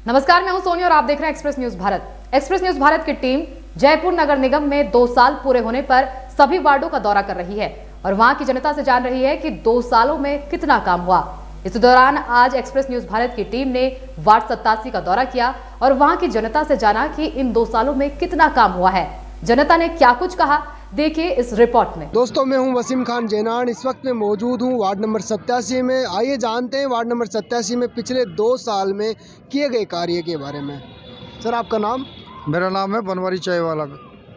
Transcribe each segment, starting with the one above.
नमस्कार, मैं हूं सोनी और आप देख रहे हैं express news Bharat. Express news Bharat की टीम जयपुर नगर निगम में 2 साल पूरे होने पर सभी वार्डों का दौरा कर रही है और वहां की जनता से जान रही है कि 2 सालों में कितना काम हुआ। इस दौरान आज एक्सप्रेस न्यूज भारत की टीम ने वार्ड 87 का दौरा किया और वहां की जनता से जाना कि इन 2 सालों में कितना काम हुआ है। जनता ने क्या कुछ कहा, देखिए इस रिपोर्ट में। दोस्तों, मैं हूं वसीम खान जैनान। इस वक्त मैं मौजूद हूं वार्ड नंबर 87 में। आइए जानते हैं वार्ड नंबर 87 में पिछले 2 साल में किए गए कार्य के बारे में। सर, आपका नाम? मेरा नाम है बनवारी चाय वाला,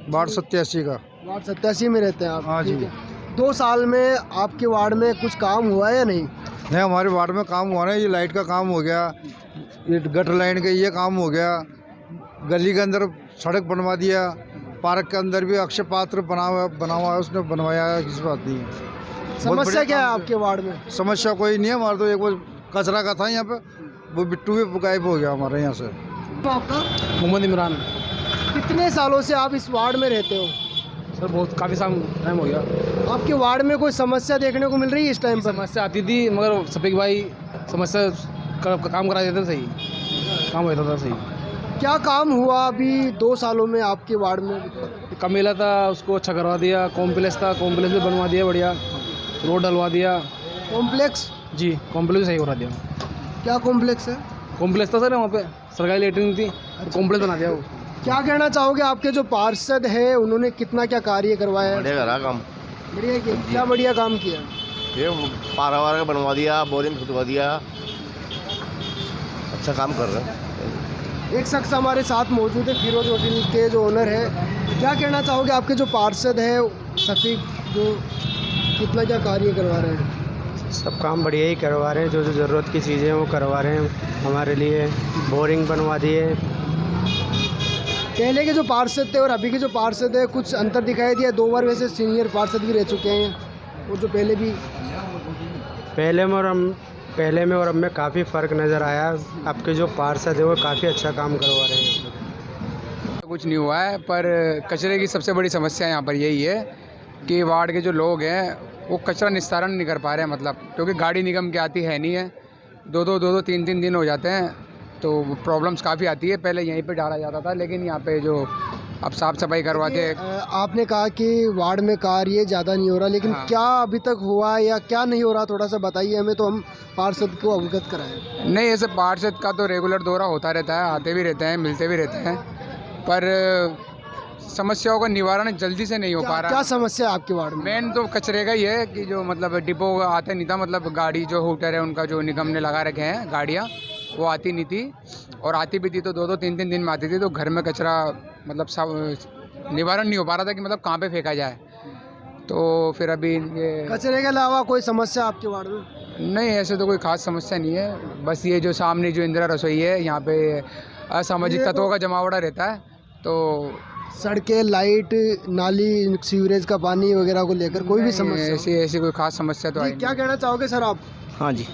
वार्ड 87 का। वार्ड 87 में रहते हैं आप? हाँ जी। 2 साल में आपके वार्ड में कुछ काम हुआ है या नहीं? नहीं, हमारे वार्ड में काम हुआ ना। ये लाइट का काम हो गया, ये गटर लाइन का ये काम हो गया, गली के अंदर सड़क बनवा दिया, पार्क के अंदर भी अक्षय पात्र बना हुआ है, उसने बनवाया है, किसी बात नहीं है। समस्या क्या है आपके वार्ड में? समस्या कोई नहीं है हमारे, तो एक वो कचरा का था यहाँ पे, वो बिट्टू भी गायब हो गया हमारे यहाँ से। आपका? मोहम्मद इमरान। कितने सालों से आप इस वार्ड में रहते हो? सर बहुत काफ़ी टाइम हो गया। आपके वार्ड में कोई समस्या देखने को मिल रही है इस टाइम पर? समस्या आती थी मगर सफीक भाई समस्या काम करा देते थे, सही काम होता था। सही क्या काम हुआ अभी 2 सालों में आपके वार्ड में? कमेला था, उसको अच्छा करवा दिया। कॉम्प्लेक्स था, कॉम्प्लेक्स भी बनवा दिया, बढ़िया रोड डलवा दिया। कॉम्प्लेक्स? जी, कॉम्प्लेक्स सही करा दिया। क्या कॉम्प्लेक्स है? कॉम्प्लेक्स था सर, वहाँ पे सरकारी लेटरिन थी, कॉम्प्लेक्स बना दिया वो। क्या कहना चाहोगे, आपके जो पार्षद है उन्होंने कितना क्या कार्य करवाया है? बढ़िया करा काम। बढ़िया किया। क्या बढ़िया काम किया? ये पारा वारा बनवा दिया, बोरिंग खुदवा दिया, अच्छा काम कर रहे हैं। एक शख्स हमारे साथ मौजूद है, फिरोज होटल के जो ओनर है। क्या कहना चाहोगे, आपके जो पार्षद है शफीक, जो कितना क्या कार्य करवा रहे हैं? सब काम बढ़िया ही करवा रहे हैं, जो जो ज़रूरत की चीज़ें हैं वो करवा रहे हैं हमारे लिए। बोरिंग बनवा दिए। पहले के जो पार्षद थे और अभी के जो पार्षद है, कुछ अंतर दिखाई दिया? 2 बार वैसे सीनियर पार्षद भी रह चुके हैं, और जो पहले में और अब में काफ़ी फ़र्क नज़र आया। आपके जो पार्षद है वो काफ़ी अच्छा काम करवा रहे हैं। कुछ नहीं हुआ है, पर कचरे की सबसे बड़ी समस्या यहाँ पर यही है कि वार्ड के जो लोग हैं वो कचरा निस्तारण नहीं कर पा रहे हैं, मतलब क्योंकि गाड़ी निगम की आती है नहीं है। 2-2, 3-3 दिन हो जाते हैं, तो प्रॉब्लम्स काफ़ी आती है। पहले यहीं पे डाला जाता था, लेकिन यहाँ पे जो अब साफ़ सफाई करवा के। आपने कहा कि वार्ड में कार्य ज़्यादा नहीं हो रहा, लेकिन हाँ। क्या अभी तक हुआ या क्या नहीं हो रहा, थोड़ा सा बताइए हमें, तो हम पार्षद को अवगत कराएं। नहीं, ऐसे पार्षद का तो रेगुलर दौरा होता रहता है, आते भी रहते हैं, मिलते भी रहते हैं, पर समस्याओं का निवारण जल्दी से नहीं हो पा रहा। क्या समस्या है आपके वार्ड में? मेन तो कचरे का ही है कि जो मतलब डिपो आते नहीं था, मतलब गाड़ी जो हूटर है उनका जो निगम ने लगा रखे हैं गाड़ियाँ, वो आती नहीं थी, और आती भी थी तो 2-2, 3-3 दिन में आती थी, तो घर में कचरा मतलब सब निवारण नहीं हो पा रहा था कि मतलब कहाँ पे फेंका जाए। तो फिर अभी ये कचरे के अलावा कोई समस्या आपके वार्ड में? नहीं, ऐसे तो कोई खास समस्या नहीं है। बस ये जो सामने जो इंदिरा रसोई है, यहाँ पे असामाजिक तत्वों का जमावड़ा रहता है, तो सड़कें, लाइट, नाली, सीवरेज का पानी वगैरह को लेकर कोई भी समस्या? ऐसी कोई खास समस्या तो आई क्या कहना चाहोगे सर आप? हाँ जी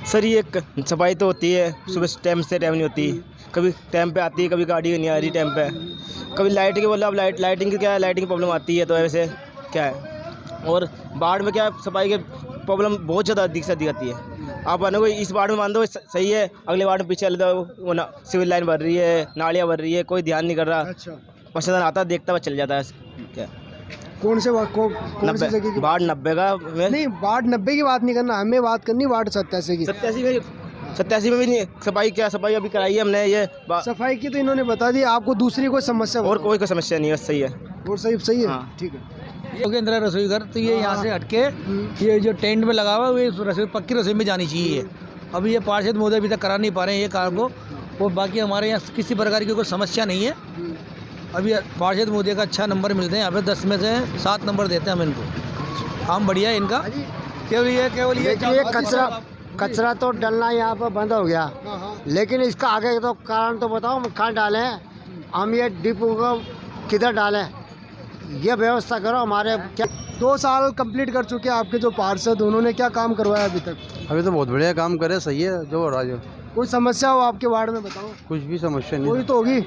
सर, ये सफाई तो होती है, सुबह टाइम से टाइम नहीं होती, कभी टाइम पे आती है, कभी गाड़ी नहीं आ रही टाइम पे, कभी लाइट की बोला। अब लाइटिंग की क्या है, लाइटिंग की प्रॉब्लम आती है, तो वैसे क्या है। और बाढ़ में क्या है, सफाई की प्रॉब्लम बहुत ज़्यादा दिक्कत आती है। आप मानो इस वार्ड में मान दो सही है, अगले वार्ड में पीछे वो सिविल लाइन भर रही है, नालियाँ भर रही है, कोई ध्यान नहीं कर रहा। अच्छा, मसलन आता देखता हुआ चल जाता है। क्या कौन से वार्ड की? वार्ड 90 का। नहीं, वार्ड 90 की बात नहीं करना, हमें बात करनी वार्ड 87 की। 87 में भी नहीं सफाई, क्या सफाई अभी कराई है हमने। ये सफाई की तो इन्होंने बता दी, आपको दूसरी कोई समस्या? और कोई समस्या नहीं है, सही है। और सही है। हाँ। ठीक है। क्योंकि इंदिरा रसोई घर तो ये यहाँ से हटके ये जो टेंट में लगा हुआ है, ये रसोई पक्की रसोई में जानी चाहिए। अभी ये पार्षद महोदय अभी तक करा नहीं पा रहे हैं ये काम को। और बाकी हमारे यहाँ किसी प्रकार की कोई समस्या नहीं है। अभी पार्षद महोदय का अच्छा नंबर मिलते हैं, यहाँ पे 10 में से 7 नंबर देते हैं हम इनको। काम बढ़िया है इनका। केवल ये कचरा तो डलना यहाँ पर बंद हो गया, लेकिन इसका आगे तो कारण तो बताओ, हम कहाँ डालें, हम ये डिपो को किधर डालें, ये व्यवस्था करो हमारे। क्या 2 साल कंप्लीट कर चुके हैं आपके जो पार्षद, उन्होंने क्या काम करवाया अभी तक? अभी तो बहुत बढ़िया काम करे, सही है जो हो रहा है। कोई समस्या हो आपके वार्ड में बताओ? कुछ भी समस्या नहीं, कोई तो होगी।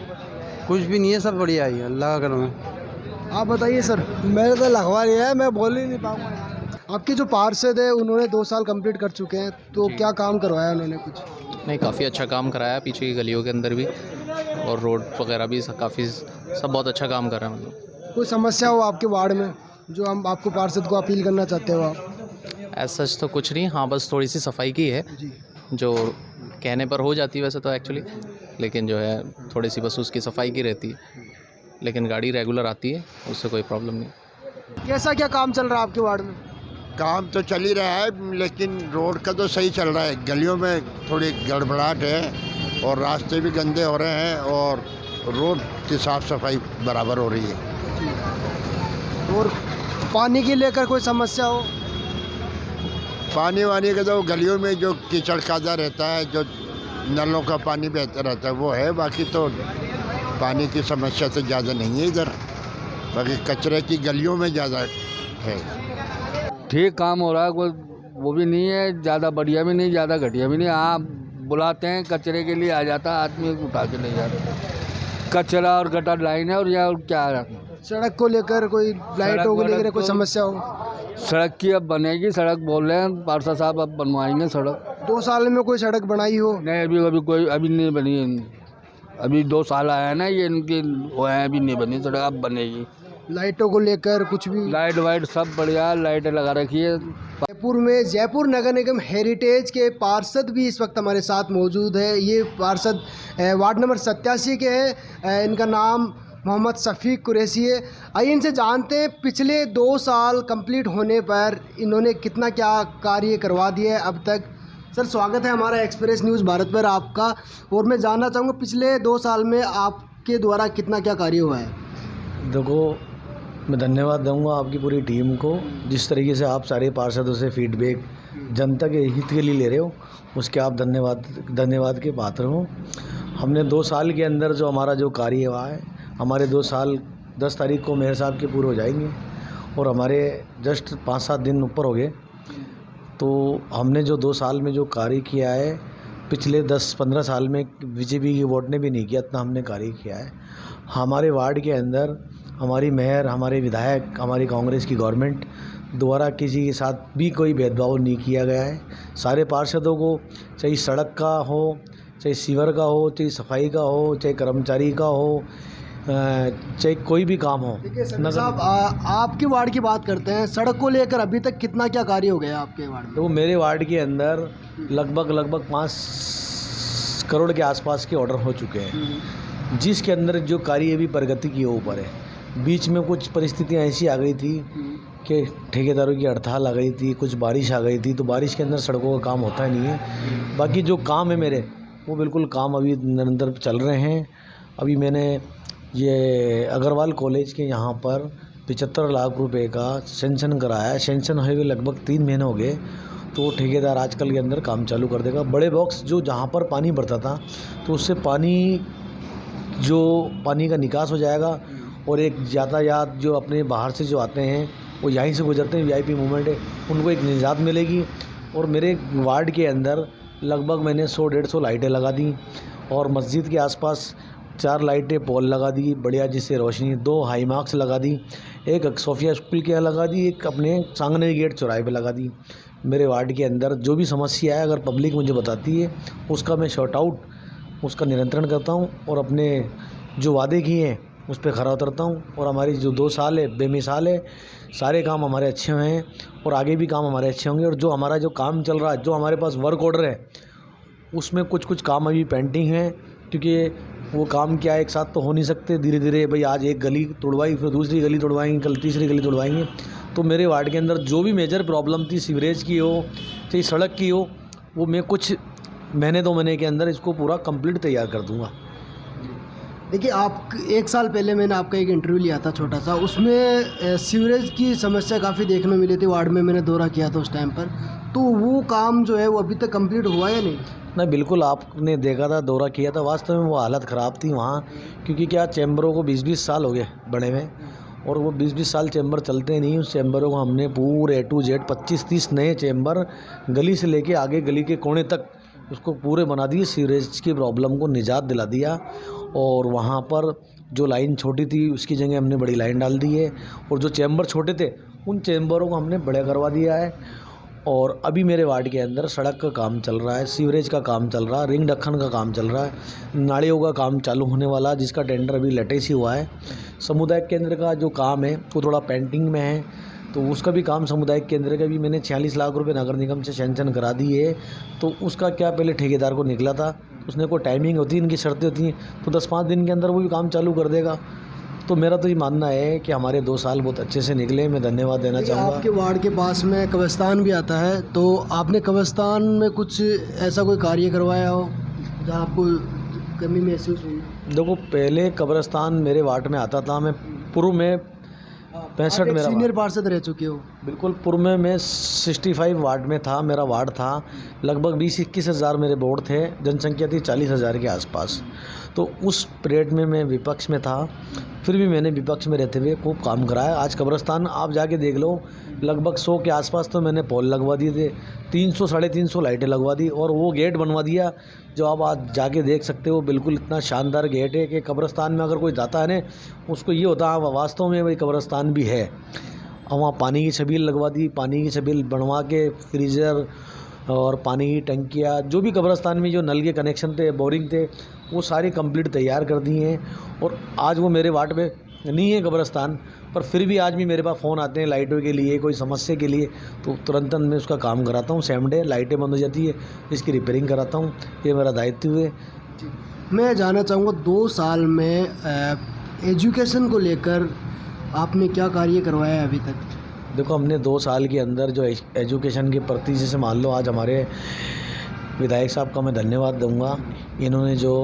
कुछ भी नहीं है, सब बढ़िया है, अल्लाह का करम है। आप बताइए सर। मेरे तो लगवा नहीं है, मैं बोल ही नहीं पाऊँगा। आपके जो पार्षद है उन्होंने 2 साल कंप्लीट कर चुके हैं, तो क्या काम करवाया उन्होंने कुछ? नहीं, काफ़ी अच्छा काम कराया, पीछे की गलियों के अंदर भी और रोड वगैरह भी काफ़ी सब बहुत अच्छा काम कर रहा है। मतलब कोई समस्या हो आपके वार्ड में जो हम आपको पार्षद को अपील करना चाहते हो आप? ऐसा सच तो कुछ नहीं, हाँ बस थोड़ी सी सफाई की है जो कहने पर हो जाती है वैसे तो एक्चुअली, लेकिन जो है थोड़ी सी बस उसकी सफाई की रहती है, लेकिन गाड़ी रेगुलर आती है, उससे कोई प्रॉब्लम नहीं। कैसा क्या काम चल रहा है आपके वार्ड में? काम तो चल ही रहा है, लेकिन रोड का तो सही चल रहा है। गलियों में थोड़ी गड़बड़ाहट है और रास्ते भी गंदे हो रहे हैं और रोड की साफ़ सफाई बराबर हो रही है। और पानी की लेकर कोई समस्या हो? पानी वानी का तो गलियों में जो कीचड़ कादा रहता है, जो नलों का पानी बहता रहता है वो है, बाकी तो पानी की समस्या तो ज़्यादा नहीं है इधर, बाकी कचरे की गलियों में ज़्यादा है। ठीक काम हो रहा है, कोई वो भी नहीं है, ज़्यादा बढ़िया भी नहीं, ज़्यादा घटिया भी नहीं। हाँ, बुलाते हैं कचरे के लिए, आ जाता है आदमी, उठा के ले जाता है। कचरा और गटर लाइन है और या क्या है? सड़क को लेकर कोई लाइटों को लेकर कोई समस्या हो? सड़क की अब बनेगी, सड़क बोल रहे हैं पार्षद साहब, अब बनवाएंगे सड़क। 2 साल में कोई सड़क बनाई हो? नहीं, अभी नहीं बनी है। अभी 2 साल आया है ना ये इनकी, वो है अभी नहीं बनी सड़क, अब बनेगी। लाइटों को लेकर कुछ भी? लाइट वाइट सब बढ़िया, लाइटें लगा रखी है। जयपुर में जयपुर नगर निगम हेरिटेज के पार्षद भी इस वक्त हमारे साथ मौजूद है। ये पार्षद वार्ड नंबर 87 के हैं, इनका नाम मोहम्मद शफीक कुरैशी है। आइए इनसे जानते हैं पिछले 2 साल कंप्लीट होने पर इन्होंने कितना क्या कार्य करवा दिया है अब तक। सर, स्वागत है हमारा एक्सप्रेस न्यूज़ भारत पर आपका, और मैं जानना चाहूँगा पिछले 2 साल में आपके द्वारा कितना क्या कार्य हुआ है? देखो, मैं धन्यवाद दूंगा आपकी पूरी टीम को, जिस तरीके से आप सारे पार्षदों से फीडबैक जनता के हित के लिए ले रहे हो, उसके आप धन्यवाद के पात्र हो। हमने 2 साल के अंदर जो हमारा जो कार्य हुआ है, हमारे 2 साल 10 तारीख को मेयर साहब के पूरे हो जाएंगे और हमारे जस्ट 5-7 दिन ऊपर हो गए। तो हमने जो 2 साल में जो कार्य किया है, पिछले 10-15 साल में बीजेपी की वोट ने भी नहीं किया, इतना हमने कार्य किया है। हमारे वार्ड के अंदर हमारी मेयर, हमारे विधायक, हमारी कांग्रेस की गवर्नमेंट द्वारा किसी के साथ भी कोई भेदभाव नहीं किया गया है। सारे पार्षदों को, चाहे सड़क का हो, चाहे सीवर का हो, चाहे सफाई का हो, चाहे कर्मचारी का हो, चाहे कोई भी काम हो। देखिए सर साहब, आपके वार्ड की बात करते हैं, सड़क को लेकर अभी तक कितना क्या कार्य हो गया आपके वार्ड में? तो मेरे वार्ड के अंदर लगभग 5 करोड़ के आसपास के ऑर्डर हो चुके हैं, जिसके अंदर जो कार्य अभी प्रगति की ऊपर है। बीच में कुछ परिस्थितियां ऐसी आ गई थी कि ठेकेदारों की हड़ताल आ गई थी, कुछ बारिश आ गई थी, तो बारिश के अंदर सड़कों का काम होता नहीं है। बाकी जो काम है मेरे, वो बिल्कुल काम अभी निरंतर चल रहे हैं। अभी मैंने ये अग्रवाल कॉलेज के यहाँ पर 75 लाख रुपए का सेंक्शन कराया। सेंक्शन हुए लगभग 3 महीने हो गए, तो ठेकेदार आजकल के अंदर काम चालू कर देगा। बड़े बॉक्स जो जहाँ पर पानी भरता था, तो उससे पानी का निकास हो जाएगा और एक यातायात जो अपने बाहर से जो आते हैं वो यहीं से गुजरते हैं, वीआईपी मूवमेंट है, उनको एक निजात मिलेगी। और मेरे वार्ड के अंदर लगभग मैंने 100-150 लाइटें लगा दी और मस्जिद के आसपास 4 लाइटें पोल लगा दी बढ़िया, जिससे रोशनी, 2 हाई मार्क्स लगा दी, एक सोफिया स्कूल के यहाँ लगा दी, एक अपने सांगनेरी गेट चौराहे पे लगा दी। मेरे वार्ड के अंदर जो भी समस्या है, अगर पब्लिक मुझे बताती है, उसका मैं शॉर्ट आउट, उसका नियंत्रण करता हूँ और अपने जो वादे किए हैं उस पर खरा उतरता हूँ। और हमारी जो 2 साल है बेमिसाल है, सारे काम हमारे अच्छे हुए हैं और आगे भी काम हमारे अच्छे होंगे। और जो हमारा जो काम चल रहा है, जो हमारे पास वर्क ऑर्डर है, उसमें कुछ काम अभी पेंडिंग है, क्योंकि वो काम क्या है, एक साथ तो हो नहीं सकते। धीरे धीरे भाई, आज एक गली तोड़वाई, फिर दूसरी गली तोड़वाएंगे, कल तीसरी गली तोड़वाएंगे। तो मेरे वार्ड के अंदर जो भी मेजर प्रॉब्लम थी, सीवरेज की हो चाहे सड़क की हो, वो मैं कुछ महीने 2 महीने के अंदर इसको पूरा कंप्लीट तैयार कर दूंगा। देखिए, आप 1 साल पहले मैंने आपका एक इंटरव्यू लिया था छोटा सा, उसमें सीवरेज की समस्या काफ़ी देखने मिली थी वार्ड में, मैंने दौरा किया था उस टाइम पर। तो वो काम जो है वो अभी तक कंप्लीट हुआ या नहीं? नहीं, बिल्कुल आपने देखा था, दौरा किया था, वास्तव में वो हालत ख़राब थी वहाँ, क्योंकि क्या चैम्बरों को 20-20 साल हो गए बने हुए, और वो 20-20 साल चैम्बर चलते नहीं। उस चैम्बरों को हमने पूरे A to Z 25-30 नए चैम्बर गली से लेके आगे गली के कोने तक उसको पूरे बना दिए, सीवरेज की प्रॉब्लम को निजात दिला दिया। और वहाँ पर जो लाइन छोटी थी उसकी जगह हमने बड़ी लाइन डाल दी है, और जो चैम्बर छोटे थे उन चैम्बरों को हमने बड़े करवा दिया है। और अभी मेरे वार्ड के अंदर सड़क का काम चल रहा है, सीवरेज का काम चल रहा है, रिंग ढक्कन का काम चल रहा है, नालियों का काम चालू होने वाला, जिसका टेंडर अभी लेटेस्ट ही हुआ है। सामुदायिक केंद्र का जो काम है वो थोड़ा पेंडिंग में है, तो उसका भी काम सामुदायिक केंद्र का भी मैंने 46 लाख रुपए नगर निगम से सैंक्शन करा दिए। तो उसका क्या पहले ठेकेदार को निकला था, उसने कोई टाइमिंग होती है, इनकी शर्तें होती हैं, तो 10-5 दिन के अंदर वो भी काम चालू कर देगा। तो मेरा तो ये मानना है कि हमारे 2 साल बहुत अच्छे से निकले। मैं धन्यवाद देना चाहूँगा। आपके वार्ड के पास में कब्रिस्तान भी आता है, तो आपने कब्रिस्तान में कुछ ऐसा कोई कार्य करवाया हो जहाँ आपको कमी महसूस हुई? देखो, पहले कब्रिस्तान मेरे वार्ड में आता था। मैं पूर्व में 65 मेरा सीनियर पार्षद रह चुके हो। बिल्कुल, पूर्व में मैं 65 वार्ड में था, मेरा वार्ड था। लगभग 20-21 हज़ार मेरे वोट थे, जनसंख्या थी 40 हज़ार के आसपास। तो उस पीरियड में मैं विपक्ष में था, फिर भी मैंने विपक्ष में रहते हुए खूब काम कराया। आज कब्रिस्तान आप जाके देख लो, लगभग 100 के आसपास तो मैंने पोल लगवा दिए थे, 300-350 लाइटें लगवा दी, और वो गेट बनवा दिया जो आप आज जाके देख सकते हो। बिल्कुल इतना शानदार गेट है कि कब्रिस्तान में अगर कोई जाता है ना, उसको ये होता है वास्तव में वही कब्रिस्तान भी है। और वहाँ पानी की छबील लगवा दी, पानी की छबील बनवा के फ्रीज़र और पानी की टंकियाँ, जो भी कब्रिस्तान में जो नल के कनेक्शन थे, बोरिंग थे, वो सारी कंप्लीट तैयार कर दी हैं। और आज वो मेरे वार्ड में नहीं है कब्रिस्तान, पर फिर भी आज भी मेरे पास फ़ोन आते हैं लाइटों के लिए, कोई समस्या के लिए, तो तुरंत मैं उसका काम कराता हूँ। सेम डे लाइटें बंद हो जाती है, इसकी रिपेयरिंग कराता हूँ। ये मेरा दायित्व है। मैं जानना चाहूँगा 2 साल में एजुकेशन को लेकर आपने क्या कार्य करवाया है अभी तक? देखो, हमने 2 साल के अंदर जो एजुकेशन के प्रति, जैसे मान लो आज हमारे विधायक साहब का मैं धन्यवाद दूंगा। इन्होंने जो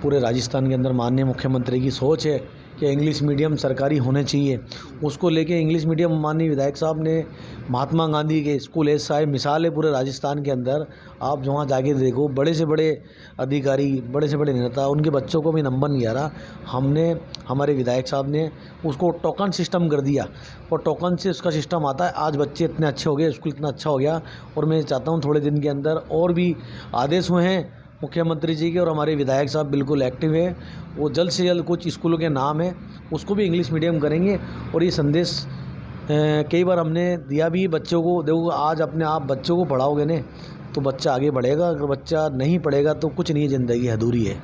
पूरे राजस्थान के अंदर माननीय मुख्यमंत्री की सोच है कि इंग्लिश मीडियम सरकारी होने चाहिए, उसको लेके इंग्लिश मीडियम माननीय विधायक साहब ने महात्मा गांधी के स्कूल ऐसा है, मिसाल है पूरे राजस्थान के अंदर। आप वहाँ जाके देखो, बड़े से बड़े अधिकारी, बड़े से बड़े नेता, उनके बच्चों को भी नंबर नहीं आ रहा। हमने, हमारे विधायक साहब ने उसको टोकन सिस्टम कर दिया, और टोकन से उसका सिस्टम आता है। आज बच्चे इतने अच्छे हो गए, स्कूल इतना अच्छा हो गया। और मैं चाहता हूँ थोड़े दिन के अंदर और भी आदेश हुए हैं मुख्यमंत्री जी के, और हमारे विधायक साहब बिल्कुल एक्टिव है। वो जल्द से जल्द कुछ स्कूलों के नाम है उसको भी इंग्लिश मीडियम करेंगे। और ये संदेश कई बार हमने दिया भी बच्चों को। देखो, आज अपने आप बच्चों को पढ़ाओगे ने तो बच्चा आगे बढ़ेगा, अगर बच्चा नहीं पढ़ेगा तो कुछ नहीं, ज़िंदगी अधूरी है।